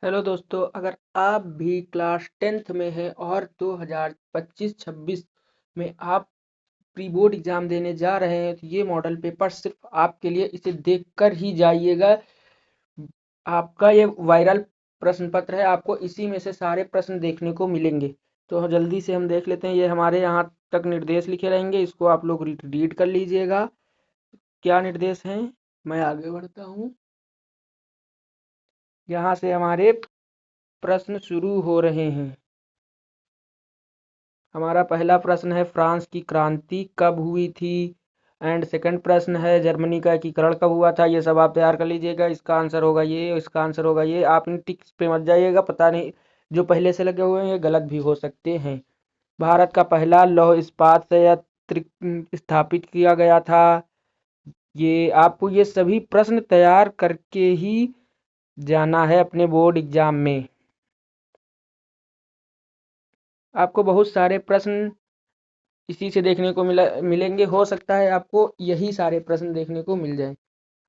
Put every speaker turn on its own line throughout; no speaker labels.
Hello दोस्तों, अगर आप भी क्लास 10th में हैं और 2025-26 में आप प्री बोर्ड एग्ज़ाम देने जा रहे हैं तो ये मॉडल पेपर सिर्फ आपके लिए, इसे देखकर ही जाइएगा। आपका ये वायरल प्रश्न पत्र है, आपको इसी में से सारे प्रश्न देखने को मिलेंगे। तो जल्दी से हम देख लेते हैं। ये हमारे यहाँ तक निर्देश लिखे रहेंगे, इसको आप लोग रीड कर लीजिएगा। क्या निर्देश हैं, मैं आगे बढ़ता हूँ। यहाँ से हमारे प्रश्न शुरू हो रहे हैं। हमारा पहला प्रश्न है, फ्रांस की क्रांति कब हुई थी। एंड सेकंड प्रश्न है, जर्मनी का एकीकरण कब हुआ था। ये सब आप तैयार कर लीजिएगा। इसका आंसर होगा ये, इसका आंसर होगा ये। आप इन टिक्स पे मत जाइएगा, पता नहीं जो पहले से लगे हुए हैं ये गलत भी हो सकते हैं। भारत का पहला लौह इस्पात संयंत्र स्थापित किया गया था। ये आपको ये सभी प्रश्न तैयार करके ही जाना है अपने बोर्ड एग्जाम में। आपको बहुत सारे प्रश्न इसी से देखने को मिलेंगे। हो सकता है आपको यही सारे प्रश्न देखने को मिल जाए।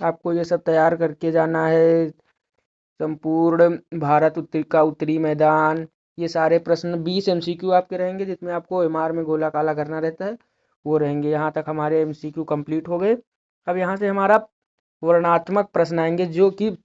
आपको ये सब तैयार करके जाना है। संपूर्ण भारत का उत्तरी मैदान, ये सारे प्रश्न 20 एमसीक्यू आपके रहेंगे, जिसमें आपको एमआर में गोला काला करना रहता है, वो रहेंगे। यहाँ तक हमारे एमसीक्यू कंप्लीट हो गए। अब यहाँ से हमारा वर्णनात्मक प्रश्न आएंगे, जो कि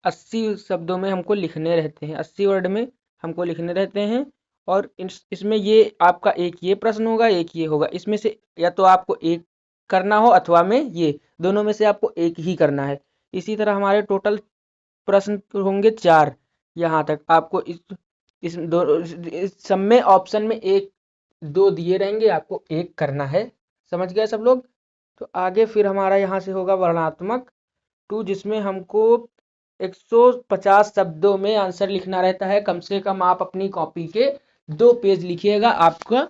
80 शब्दों में हमको लिखने रहते हैं, 80 वर्ड में हमको लिखने रहते हैं। और इसमें ये आपका एक ये प्रश्न होगा, एक ये होगा। इसमें से या तो आपको एक करना हो अथवा में ये दोनों में से आपको एक ही करना है। इसी तरह हमारे टोटल प्रश्न होंगे 4। यहाँ तक आपको इस सब में ऑप्शन में एक दो दिए रहेंगे, आपको एक करना है। समझ गए सब लोग। तो आगे फिर हमारा यहाँ से होगा वर्णनात्मक 2, जिसमें हमको 150 शब्दों में आंसर लिखना रहता है। कम से कम आप अपनी कॉपी के 2 पेज लिखिएगा, आपका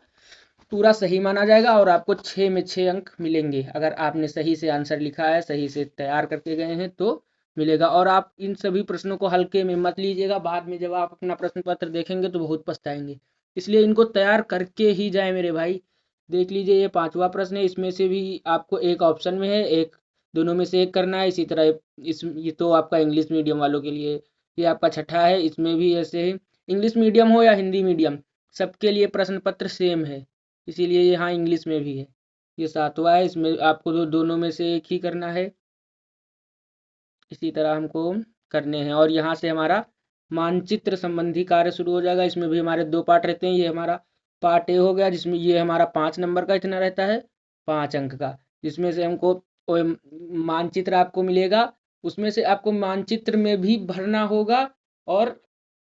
पूरा सही माना जाएगा और आपको 6 में 6 अंक मिलेंगे। अगर आपने सही से आंसर लिखा है, सही से तैयार करके गए हैं तो मिलेगा। और आप इन सभी प्रश्नों को हल्के में मत लीजिएगा, बाद में जब आप अपना प्रश्न पत्र देखेंगे तो बहुत पछताएंगे। इसलिए इनको तैयार करके ही जाए मेरे भाई। देख लीजिए, ये 5वां प्रश्न है। इसमें से भी आपको एक ऑप्शन में है, एक दोनों में से एक करना है। इसी तरह ये तो आपका इंग्लिश मीडियम वालों के लिए। ये आपका छठा है, इसमें भी ऐसे है। इंग्लिश मीडियम हो या हिंदी मीडियम, सबके लिए प्रश्न पत्र सेम है, इसीलिए यहाँ इंग्लिश में भी है। ये 7वां है, इसमें आपको दोनों में से एक ही करना है। इसी तरह हमको करने हैं। और यहाँ से हमारा मानचित्र संबंधी कार्य शुरू हो जाएगा। इसमें भी हमारे 2 पार्ट रहते हैं। ये हमारा पार्ट ए हो गया, जिसमें ये हमारा 5 नंबर का इतना रहता है, 5 अंक का। जिसमें से हमको मानचित्र आपको मिलेगा, उसमें से आपको मानचित्र में भी भरना होगा और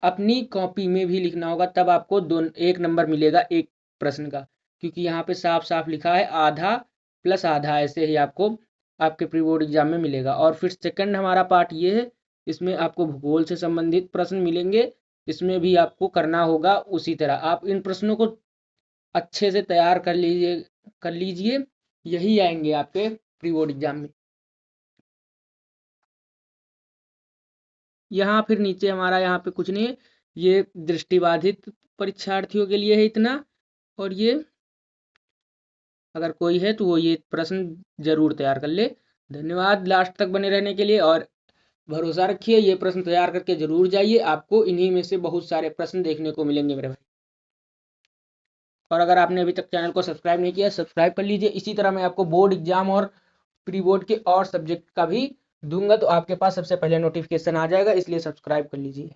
अपनी कॉपी में भी लिखना होगा, तब आपको 1 नंबर मिलेगा एक प्रश्न का। क्योंकि यहाँ पे साफ साफ लिखा है आधा प्लस आधा, ऐसे ही आपको आपके प्री बोर्ड एग्जाम में मिलेगा। और फिर सेकंड हमारा पार्ट ये है, इसमें आपको भूगोल से संबंधित प्रश्न मिलेंगे। इसमें भी आपको करना होगा उसी तरह। आप इन प्रश्नों को अच्छे से तैयार कर लीजिए, यही आएंगे आपके प्री बोर्ड एग्जाम में। यहाँ फिर नीचे हमारा यहाँ पे कुछ नहीं है, ये दृष्टिबाधित परीक्षार्थियों के लिए है इतना। और ये अगर कोई है तो वो ये प्रश्न जरूर तैयार कर ले। धन्यवाद लास्ट तक बने रहने के लिए, और भरोसा रखिए ये प्रश्न तैयार करके जरूर जाइए। आपको इन्हीं में से बहुत सारे प्रश्न देखने को मिलेंगे मेरे भाई। और अगर आपने अभी तक चैनल को सब्सक्राइब नहीं किया, सब्सक्राइब कर लीजिए। इसी तरह मैं आपको बोर्ड एग्जाम और प्री बोर्ड के और सब्जेक्ट का भी दूंगा, तो आपके पास सबसे पहले नोटिफिकेशन आ जाएगा, इसलिए सब्सक्राइब कर लीजिए।